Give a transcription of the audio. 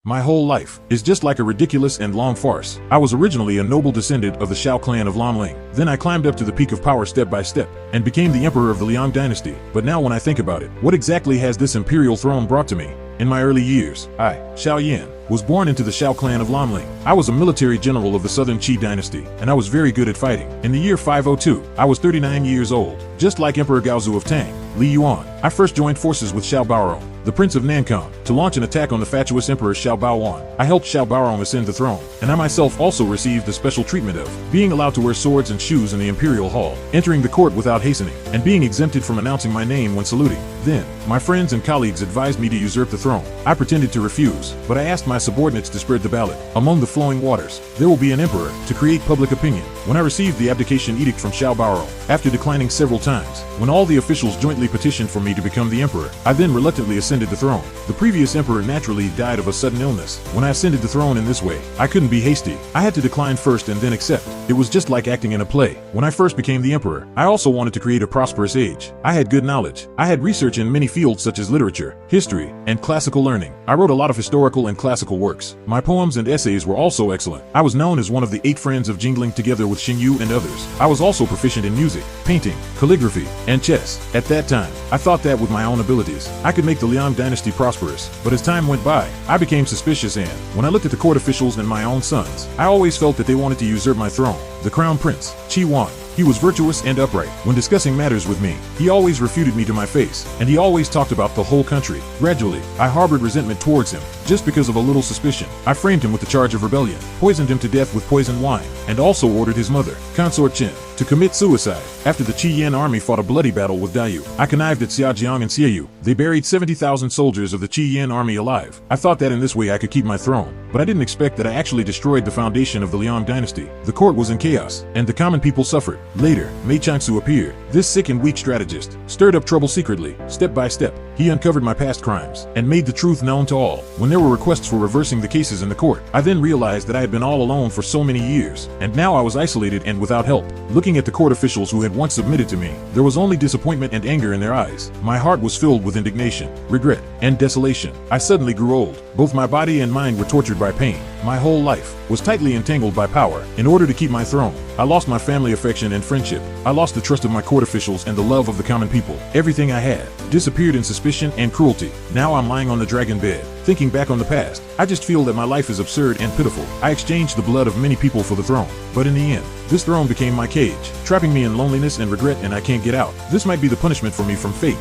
My whole life is just like a ridiculous and long farce. I was originally a noble descendant of the Shao clan of Lamling. Then I climbed up to the peak of power step by step, and became the emperor of the Liang dynasty. But now when I think about it, what exactly has this imperial throne brought to me? In my early years, I, Xiao Yan, was born into the Shao clan of Lamling. I was a military general of the Southern Qi dynasty, and I was very good at fighting. In the year 502, I was 39 years old. Just like Emperor Gaozu of Tang, Li Yuan, I first joined forces with Xiao Baorong, the Prince of Nankang, to launch an attack on the fatuous Emperor Xiao Baowan. I helped Xiao Baorong ascend the throne, and I myself also received the special treatment of being allowed to wear swords and shoes in the imperial hall, entering the court without hastening, and being exempted from announcing my name when saluting. Then, my friends and colleagues advised me to usurp the throne. I pretended to refuse, but I asked my subordinates to spread the ballot. Among the flowing waters, there will be an emperor, to create public opinion. When I received the abdication edict from Xiao Baorong, after declining several times, when all the officials jointly petitioned for me to become the emperor, I then reluctantly ascended the throne. The previous emperor naturally died of a sudden illness. When I ascended the throne in this way, I couldn't be hasty. I had to decline first and then accept. It was just like acting in a play. When I first became the emperor, I also wanted to create a prosperous age. I had good knowledge. I had research in many fields such as literature, history, and classical learning. I wrote a lot of historical and classical works. My poems and essays were also excellent. I was known as one of the 8 friends of Jingling together with Xingyu and others. I was also proficient in music, painting, calligraphy, and chess. At that time, I thought that with my own abilities, I could make the Liang dynasty prosperous. But as time went by, I became suspicious, and when I looked at the court officials and my own sons, I always felt that they wanted to usurp my throne. The crown prince, Qi Wan, he was virtuous and upright. When discussing matters with me, he always refuted me to my face, and he always talked about the whole country. Gradually, I harbored resentment towards him, just because of a little suspicion. I framed him with the charge of rebellion, poisoned him to death with poisoned wine, and also ordered his mother, Consort Chen, to commit suicide. After the Qi Yan army fought a bloody battle with Dayu, I connived at Xiaojiang and Xiaoyu. They buried 70,000 soldiers of the Qi Yan army alive. I thought that in this way I could keep my throne, but I didn't expect that I actually destroyed the foundation of the Liang dynasty. The court was in chaos, and the common people suffered. Later, Mei Changsu appeared. This sick and weak strategist stirred up trouble secretly. Step by step, he uncovered my past crimes, and made the truth known to all. When there were requests for reversing the cases in the court, I then realized that I had been all alone for so many years, and now I was isolated and without help. Looking at the court officials who had once submitted to me, there was only disappointment and anger in their eyes. My heart was filled with indignation, regret, and desolation. I suddenly grew old. Both my body and mind were tortured by pain. My whole life was tightly entangled by power. In order to keep my throne, I lost my family affection and friendship. I lost the trust of my court officials and the love of the common people. Everything I had disappeared in suspicion and cruelty. Now I'm lying on the dragon bed, thinking back on the past. I just feel that my life is absurd and pitiful. I exchanged the blood of many people for the throne, but in the end, this throne became my cage, trapping me in loneliness and regret, and I can't get out. This might be the punishment for me from fate.